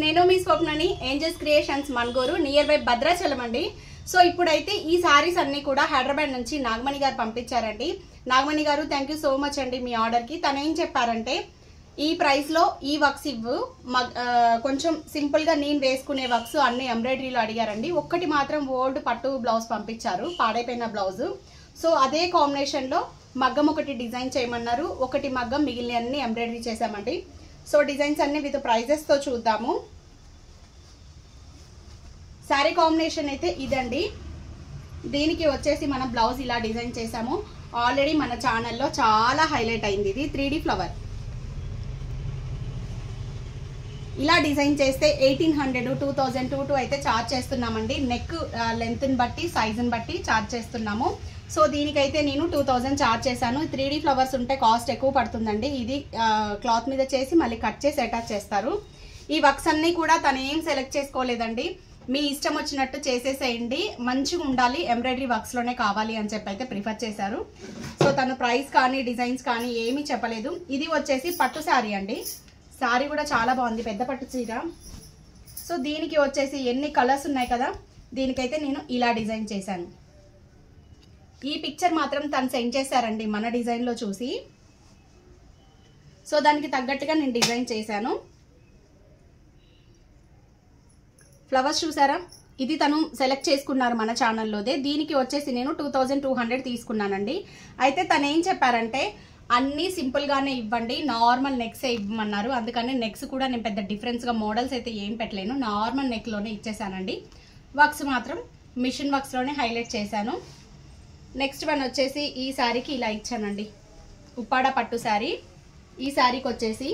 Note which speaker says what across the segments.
Speaker 1: నేను మీ స్వప్నని angels creations Manuguru near by Bhadrachalam అండి. సో ఇప్పుడైతే ఈ సారీస్ అన్ని కూడా హైదరాబాద్ నుంచి నాగమణి గారు పంపించారండి. నాగమణి గారు థ్యాంక్ యూ సో మచ్ అండి మీ ఆర్డర్కి. తను ఏం చెప్పారంటే ఈ ప్రైస్లో ఈ వర్క్స్ ఇవ్వు, కొంచెం సింపుల్గా నేను వేసుకునే వర్క్స్ అన్ని ఎంబ్రాయిడరీలో అడిగారండి. ఒక్కటి మాత్రం ఓల్డ్ పట్టు బ్లౌజ్ పంపించారు, పాడైపోయిన బ్లౌజు. సో అదే కాంబినేషన్లో మగ్గం ఒకటి డిజైన్ చేయమన్నారు, ఒకటి మగ్గం, మిగిలిన అన్ని ఎంబ్రాయిడరీ చేసామండి. సో డిజైన్స్ అన్ని విత్ ప్రైజెస్తో చూద్దాము. శారీ కాంబినేషన్ అయితే ఇదండి. దీనికి వచ్చేసి మనం బ్లౌజ్ ఇలా డిజైన్ చేసాము. ఆల్రెడీ మన ఛానల్లో చాలా హైలైట్ అయింది. ఇది 3D ఫ్లవర్ ఇలా డిజైన్ చేస్తే 1800 2000 అయితే ఛార్జ్ చేస్తున్నామండి. నెక్ లెంత్ని బట్టి సైజుని బట్టి ఛార్జ్ చేస్తున్నాము. సో దీనికైతే నేను 2000 ఛార్జ్ చేశాను. 3D ఫ్లవర్స్ ఉంటే కాస్ట్ ఎక్కువ పడుతుందండి. ఇది క్లాత్ మీద చేసి మళ్ళీ కట్ చేసి అటాచ్ చేస్తారు. ఈ వర్క్స్ అన్నీ కూడా తను ఏం సెలెక్ట్ చేసుకోలేదండి, మీ ఇష్టం వచ్చినట్టు చేసేసేయండి, మంచిగా ఉండాలి, ఎంబ్రాయిడరీ వర్క్స్లోనే కావాలి అని చెప్పి అయితే ప్రిఫర్ చేశారు. సో తను ప్రైస్ కానీ డిజైన్స్ కానీ ఏమీ చెప్పలేదు. ఇది వచ్చేసి పట్టు శారీ అండి. శారీ కూడా చాలా బాగుంది, పెద్ద పట్టు చీర. సో దీనికి వచ్చేసి ఎన్ని కలర్స్ ఉన్నాయి కదా, దీనికైతే నేను ఇలా డిజైన్ చేశాను. ఈ పిక్చర్ మాత్రం తను సెండ్ చేశారండి మన డిజైన్లో చూసి. సో దానికి తగ్గట్టుగా నేను డిజైన్ చేశాను. ఫ్లవర్స్ చూసారా, ఇది తను సెలెక్ట్ చేసుకున్నారు మన ఛానల్లోదే. దీనికి వచ్చేసి నేను 2200 తీసుకున్నానండి. అయితే తను ఏం చెప్పారంటే అన్నీ సింపుల్గానే ఇవ్వండి, నార్మల్ నెక్సే ఇవ్వమన్నారు. అందుకని నెక్స్ కూడా నేను పెద్ద డిఫరెన్స్గా మోడల్స్ అయితే ఏం పెట్టలేను, నార్మల్ నెక్లోనే ఇచ్చేసానండి. వర్క్స్ మాత్రం మిషన్ వర్క్స్లోనే హైలైట్ చేశాను. నెక్స్ట్ వన్ వచ్చేసి ఈ శారీకి ఇలా ఇచ్చానండి, ఉప్పాడ పట్టు శారీ. ఈ శారీకి వచ్చేసి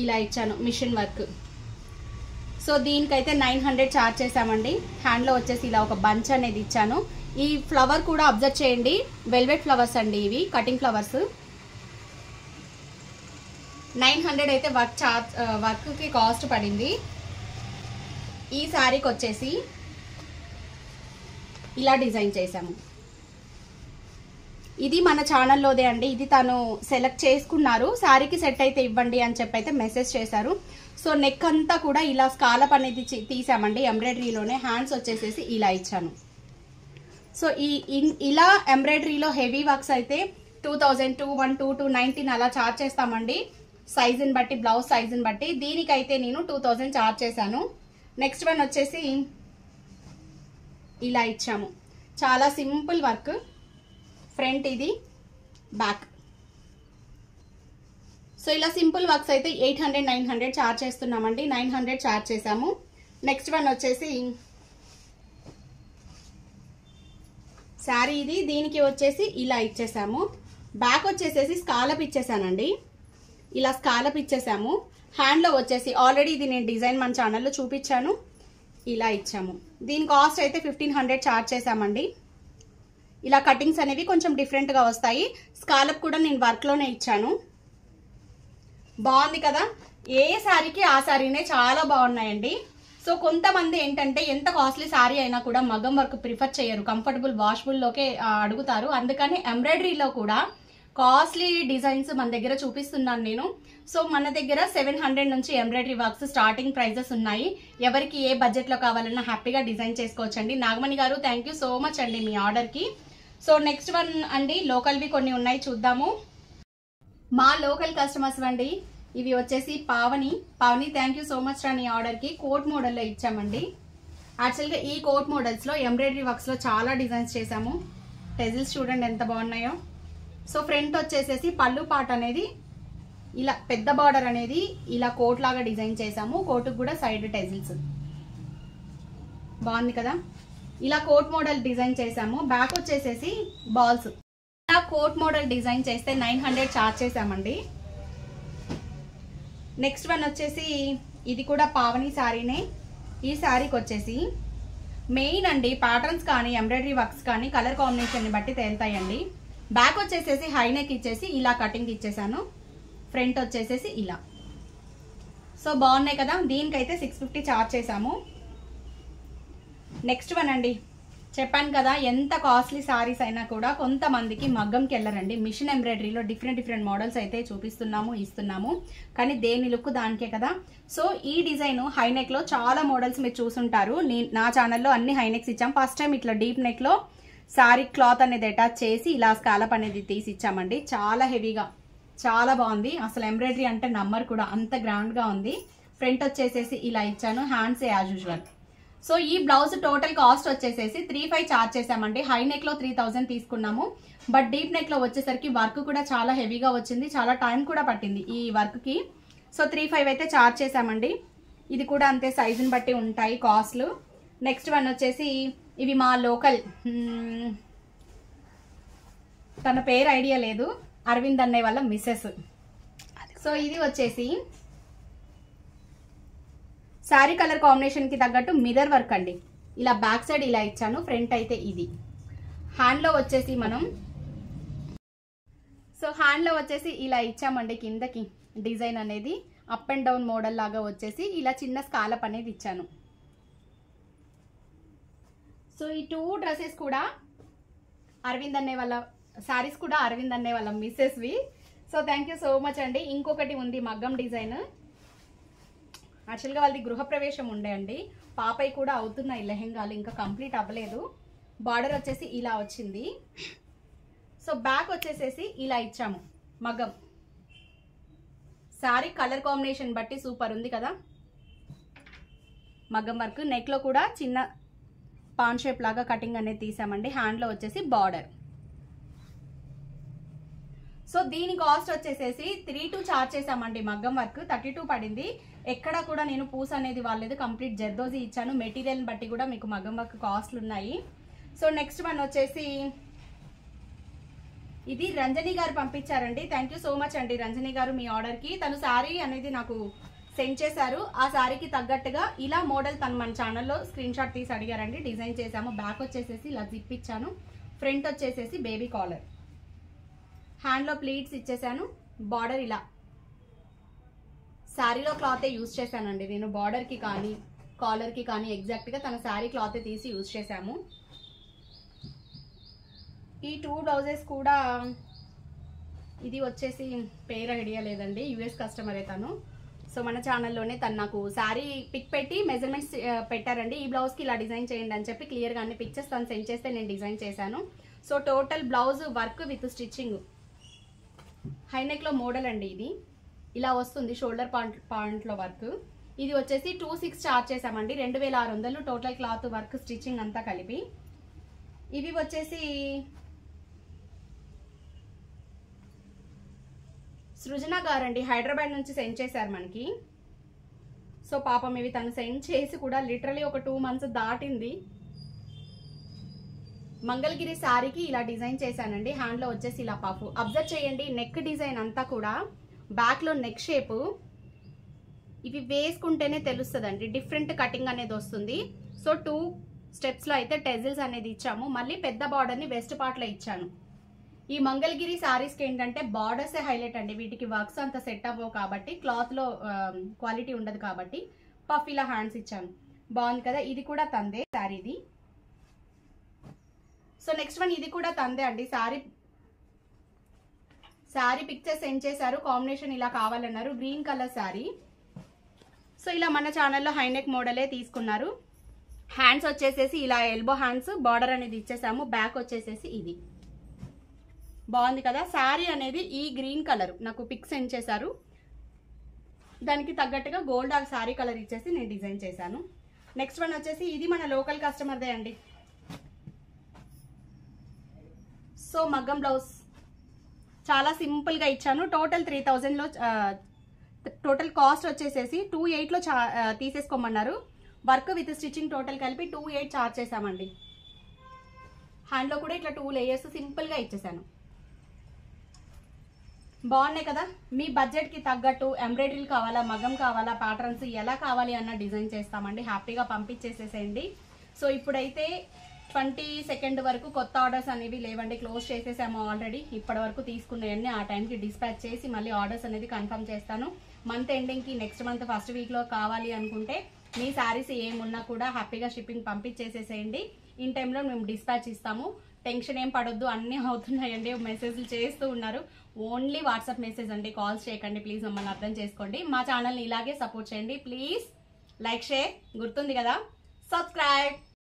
Speaker 1: ఇలా ఇచ్చాను మిషన్ వర్క్. సో దీనికైతే 900 ఛార్జ్ చేసామండి. హ్యాండ్లో వచ్చేసి ఇలా ఒక బంచ్ అనేది ఇచ్చాను. ఈ ఫ్లవర్ కూడా అబ్జర్వ్ చేయండి, వెల్వెట్ ఫ్లవర్స్ అండి, ఇవి కటింగ్ ఫ్లవర్స్. 900 అయితే వర్క్కి కాస్ట్ పడింది. ఈ శారీకి వచ్చేసి ఇలా డిజైన్ చేసాము. ఇది మన ఛానల్లోదే అండి. ఇది తను సెలెక్ట్ చేసుకున్నారు, శారీకి సెట్ అయితే ఇవ్వండి అని చెప్పి అయితే మెసేజ్ చేశారు. సో నెక్ అంతా కూడా ఇలా స్కాలప్ అనేది తీసామండి ఎంబ్రాయిడరీలోనే. హ్యాండ్స్ వచ్చేసేసి ఇలా ఇచ్చాను. సో ఇలా ఎంబ్రాయిడరీలో హెవీ వర్క్స్ అయితే 2000 2100 అలా ఛార్జ్ చేస్తామండి, సైజుని బట్టి, బ్లౌజ్ సైజుని బట్టి. దీనికైతే నేను 2000 ఛార్జ్ చేశాను. నెక్స్ట్ వన్ వచ్చేసి ఇలా ఇచ్చాము, చాలా సింపుల్ వర్క్. ఫ్రంట్ ఇది, బ్యాక్. సో ఇలా సింపుల్ వర్క్స్ అయితే 800 900 ఛార్జ్ చేస్తున్నామండి. 900 ఛార్జ్ చేసాము. నెక్స్ట్ వన్ వచ్చేసి శారీ ఇది. దీనికి వచ్చేసి ఇలా ఇచ్చేసాము. బ్యాక్ వచ్చేసేసి స్కాలప్ ఇచ్చేసానండి, ఇలా స్కాలప్ ఇచ్చేసాము. హ్యాండ్లో వచ్చేసి ఆల్రెడీ ఇది నేను డిజైన్ మన ఛానల్లో చూపించాను, ఇలా ఇచ్చాము. దీని కాస్ట్ అయితే 1500 ఛార్జ్ చేసామండి. ఇలా కటింగ్స్ అనేవి కొంచెం డిఫరెంట్గా వస్తాయి. స్కాలప్ కూడా నేను వర్క్లోనే ఇచ్చాను. బాగుంది కదా, ఏ శారీకి ఆ శారీనే చాలా బాగున్నాయండి. సో కొంతమంది ఏంటంటే ఎంత కాస్ట్లీ శారీ అయినా కూడా మగ్గం వర్క్ ప్రిఫర్ చేయరు, కంఫర్టబుల్ వాషబుల్లోకే అడుగుతారు. అందుకని ఎంబ్రాయిడరీలో కూడా కాస్ట్లీ డిజైన్స్ మన దగ్గర చూపిస్తున్నాను నేను. సో మన దగ్గర 700 నుంచి ఎంబ్రాయిడరీ వర్క్స్ స్టార్టింగ్ ప్రైజెస్ ఉన్నాయి. ఎవరికి ఏ బడ్జెట్లో కావాలన్నా హ్యాపీగా డిజైన్ చేసుకోవచ్చండి. నాగమణి గారు థ్యాంక్ యూ సో మచ్ అండి మీ ఆర్డర్కి. సో నెక్స్ట్ వన్ అండి, లోకల్వి కొన్ని ఉన్నాయి చూద్దాము. మా లోకల్ కస్టమర్స్ అండి, ఇవి వచ్చేసి Pavani thank you so much రా నీ ఆర్డర్కి. కోట్ మోడల్లో ఇచ్చామండి. యాక్చువల్గా ఈ కోట్ మోడల్స్లో ఎంబ్రాయిడరీ వర్క్స్లో చాలా డిజైన్స్ చేసాము. టెజిల్స్ చూడండి ఎంత బాగున్నాయో. సో ఫ్రంట్ వచ్చేసేసి పళ్ళు పాట అనేది ఇలా పెద్ద బార్డర్ అనేది ఇలా కోట్ లాగా డిజైన్ చేసాము. కోటుకు కూడా సైడ్ టెజిల్స్, బాగుంది కదా. ఇలా కోట్ మోడల్ డిజైన్ చేసాము. బ్యాక్ వచ్చేసేసి బాల్స్. ఇలా కోట్ మోడల్ డిజైన్ చేస్తే 900 ఛార్జ్ చేసామండి. నెక్స్ట్ వన్ వచ్చేసి ఇది కూడా పావని శారీనే. ఈ శారీకి వచ్చేసి మెయిన్ అండి ప్యాటర్న్స్ కానీ ఎంబ్రాయిడరీ వర్క్స్ కానీ కలర్ కాంబినేషన్ని బట్టి తేలుతాయండి. బ్యాక్ వచ్చేసేసి హై నెక్ ఇచ్చేసి ఇలా కటింగ్ ఇచ్చేసాను. ఫ్రంట్ వచ్చేసేసి ఇలా. సో బాగున్నాయి కదా. దీనికైతే 650 ఛార్జ్ చేసాము. నెక్స్ట్ వన్ అండి, చెప్పాను కదా, ఎంత కాస్ట్లీ సారీస్ అయినా కూడా కొంతమందికి మగ్గంకి వెళ్ళరండి. మిషన్ ఎంబ్రాయిడరీలో డిఫరెంట్ మోడల్స్ అయితే చూపిస్తున్నాము, ఇస్తున్నాము. కానీ దేని లుక్ దానికే కదా. సో ఈ డిజైన్ హైనెక్లో చాలా మోడల్స్ మీరు చూసుంటారు. నా ఛానల్లో అన్ని హైనెక్స్ ఇచ్చాం. ఫస్ట్ టైం ఇట్లా డీప్ నెక్లో సారీ క్లాత్ అనేది అటాచ్ చేసి ఇలా స్కాలప్ అనేది తీసి ఇచ్చామండి. చాలా హెవీగా చాలా బాగుంది. అసలు ఎంబ్రాయిడరీ అంటే నమ్మరు కూడా, అంత గ్రాండ్గా ఉంది. ఫ్రంట్ వచ్చేసేసి ఇలా ఇచ్చాను, హ్యాండ్స్ యాజ్ యూజువల్. సో ఈ బ్లౌజ్ టోటల్ కాస్ట్ వచ్చేసేసి 3,500 చార్జ్ చేసామండి. హై నెక్ లో 3,000 తీసుకున్నాము. బట్ డీప్ నెక్ లో వచ్చేసరికి వర్క్ కూడా చాలా హెవీగా వచ్చింది, చాలా టైం కూడా పట్టింది ఈ వర్క్ కి. సో 3,500 అయితే చార్జ్ చేసామండి. ఇది కూడా అంతే, సైజుని బట్టి ఉంటాయి కాస్ట్లు. నెక్స్ట్ వన్ వచ్చేసి ఇవి మా లోకల్, తన పేరు ఐడియా లేదు, అరవింద్ అన్నయ్య వాళ్ళ మిస్సెస్. సో ఇది వచ్చేసి శారీ కలర్ కాంబినేషన్ కి తగ్గట్టు మిర్రర్ వర్క్ అండి. ఇలా బ్యాక్ సైడ్ ఇలా ఇచ్చాను, ఫ్రంట్ అయితే ఇది. హ్యాండ్ లో వచ్చేసి మనం హ్యాండ్ లో వచ్చేసి ఇలా ఇచ్చామండి. కిందకి డిజైన్ అనేది అప్ అండ్ డౌన్ మోడల్ లాగా వచ్చేసి ఇలా చిన్న స్కాలప్ అనేది ఇచ్చాను. సో ఈ 2 డ్రెస్సెస్ కూడా అరవింద్ అన్నయ్య వాళ్ళ శారీస్ కూడా అరవింద్ అన్నయ్య వాళ్ళ మిస్సెస్వి. So thank you so much అండి. ఇంకొకటి ఉంది మగ్గం డిజైన్. యాక్చువల్గా వాళ్ళది గృహప్రవేశం ఉండే అండి, పాపయ్య కూడా అవుతున్నాయి లెహెంగాలు, ఇంకా కంప్లీట్ అవ్వలేదు. బార్డర్ వచ్చేసి ఇలా వచ్చింది. సో బ్యాక్ వచ్చేసేసి ఇలా ఇచ్చాము మగ్గం. శారీ కలర్ కాంబినేషన్ బట్టి సూపర్ ఉంది కదా. మగ్గం వర్క్, నెక్ లో కూడా చిన్న పాన్ షేప్ లాగా కటింగ్ అనేది తీసామండి. హ్యాండ్ లో వచ్చేసి బార్డర్. సో దీని కాస్ట్ వచ్చేసేసి 3,200 చార్జ్ చేసామండి. మగ్గం వర్క్ 32 పడింది. ఎక్కడ కూడా నేను పూస అనేది వాళ్ళేది, కంప్లీట్ జర్దోజీ ఇచ్చాను. మెటీరియల్ బట్టి కూడా మీకు మగ్గం వర్క్ కాస్ట్లు ఉన్నాయి. సో నెక్స్ట్ వన్ వచ్చేసి ఇది రంజని గారు పంపించారండి. థ్యాంక్ యూ సో మచ్ అండి రంజని గారు, మీ ఆర్డర్కి. తను శారీ అనేది నాకు సెండ్ చేశారు. ఆ శారీకి తగ్గట్టుగా ఇలా మోడల్ తను మన ఛానల్లో స్క్రీన్ షాట్ తీసి అడిగారండి, డిజైన్ చేశాము. బ్యాక్ వచ్చేసేసి ఇలా జిప్ ఇచ్చాను, ఫ్రంట్ వచ్చేసేసి బేబీ కాలర్, హ్యాండ్లో ప్లీట్స్ ఇచ్చేసాను. బార్డర్ ఇలా శారీలో క్లాతే యూజ్ చేశానండి నేను, బార్డర్కి కానీ కాలర్కి కానీ ఎగ్జాక్ట్గా తన శారీ క్లాతే తీసి యూజ్ చేశాము. ఈ 2 బ్లౌజెస్ కూడా ఇది వచ్చేసి పేరు ఐడియా లేదండి, యూఎస్ కస్టమరే తను. సో మన ఛానల్లోనే తను నాకు శారీ పిక్ పెట్టి మెజర్మెంట్స్ పెట్టారండి. ఈ బ్లౌజ్కి ఇలా డిజైన్ చేయండి అని చెప్పి క్లియర్గా అన్ని పిక్చర్స్ తను సెండ్ చేస్తే నేను డిజైన్ చేశాను. So total blouse work with స్టిచ్చింగ్, హైనెక్లో మోడల్ అండి. ఇది ఇలా వస్తుంది, షోల్డర్ పాయింట్లో వర్క్. ఇది వచ్చేసి 2,600 చార్జ్ చేసామండి. 2,600 టోటల్ క్లాత్ వర్క్ స్టిచ్చింగ్ అంతా కలిపి. ఇవి వచ్చేసి సృజన గారండి, హైదరాబాద్ నుంచి సెండ్ చేశారు మనకి. సో పాపం ఇవి తను సెండ్ చేసి కూడా లిటరలీ ఒక 2 మంత్స్ దాటింది. మంగళగిరి శారీకి ఇలా డిజైన్ చేశానండి. హ్యాండ్లో వచ్చేసి ఇలా పఫ్. అబ్జర్వ్ చేయండి, నెక్ డిజైన్ అంతా కూడా బ్యాక్లో నెక్ షేపు ఇవి వేసుకుంటేనే తెలుస్తుందండి, డిఫరెంట్ కటింగ్ అనేది వస్తుంది. సో 2 స్టెప్స్లో అయితే టెజిల్స్ అనేది ఇచ్చాము. మళ్ళీ పెద్ద బార్డర్ని వెస్ట్ పార్ట్లో ఇచ్చాను. ఈ మంగళగిరి శారీస్కి ఏంటంటే బార్డర్సే హైలైట్ అండి, వీటికి వర్క్స్ అంత సెట్ అవ్వవు కాబట్టి, క్లాత్లో క్వాలిటీ ఉండదు కాబట్టి పఫ్ ఇలా హ్యాండ్స్ ఇచ్చాను. బాగుంది కదా. ఇది కూడా తందే శారీది. సో నెక్స్ట్ వన్ ఇది కూడా తందే అండి. శారీ పిక్చర్ సెండ్ చేశారు, కాంబినేషన్ ఇలా కావాలన్నారు, గ్రీన్ కలర్ శారీ. సో ఇలా మన ఛానల్లో హైనెక్ మోడలే తీసుకున్నారు. హ్యాండ్స్ వచ్చేసేసి ఇలా ఎల్బో హ్యాండ్స్, బార్డర్ అనేది ఇచ్చేసాము. బ్యాక్ వచ్చేసేసి ఇది బాగుంది కదా. శారీ అనేది ఈ గ్రీన్ కలర్ నాకు పిక్ సెండ్ చేశారు, దానికి తగ్గట్టుగా గోల్డ్ ఆ శారీ కలర్ ఇచ్చేసి నేను డిజైన్ చేశాను. నెక్స్ట్ వన్ వచ్చేసి ఇది మన లోకల్ కస్టమర్దే అండి. సో మగ్గం బ్లౌజ్ చాలా సింపుల్గా ఇచ్చాను. టోటల్ 3,000లో టోటల్ కాస్ట్ వచ్చేసేసి 2,800లో తీసేసుకోమన్నారు. వర్క్ విత్ స్టిచ్చింగ్ టోటల్ కలిపి 2,800 చార్జ్ చేసామండి. హ్యాండ్లో కూడా ఇట్లా 2 లేయర్స్ సింపుల్గా ఇచ్చేసాను. బాగున్నాయి కదా. మీ బడ్జెట్కి తగ్గట్టు ఎంబ్రాయిడరీలు కావాలా, మగ్గం కావాలా, ప్యాటర్న్స్ ఎలా కావాలి అన్న డిజైన్ చేస్తామండి. హ్యాపీగా పంపించేసేసేయండి. సో ఇప్పుడైతే 22nd వరకు కొత్త ఆర్డర్స్ అనేవి లేవండి, క్లోజ్ చేసేసాము ఆల్రెడీ. ఇప్పటి వరకు తీసుకున్నాయన్నీ ఆ టైంకి డిస్పాచ్ చేసి మళ్ళీ ఆర్డర్స్ అనేది కన్ఫర్మ్ చేస్తాను. మంత్ ఎండింగ్కి నెక్స్ట్ మంత్ ఫస్ట్ వీక్లో కావాలి అనుకుంటే మీ శారీస్ ఏమున్నా కూడా హ్యాపీగా షిప్పింగ్ పంపించేసేసేయండి. ఇన్ టైంలో మేము డిస్పాచ్ ఇస్తాము. టెన్షన్ ఏం పడొద్దు, అన్నీ అవుతున్నాయండి. మెసేజ్లు చేస్తూ ఉన్నారు. ఓన్లీ వాట్సాప్ మెసేజ్ అండి, కాల్స్ చేయకండి ప్లీజ్, మమ్మల్ని అర్థం చేసుకోండి. మా ఛానల్ని ఇలాగే సపోర్ట్ చేయండి ప్లీజ్. లైక్, షేర్, గుర్తుంది కదా, సబ్స్క్రైబ్.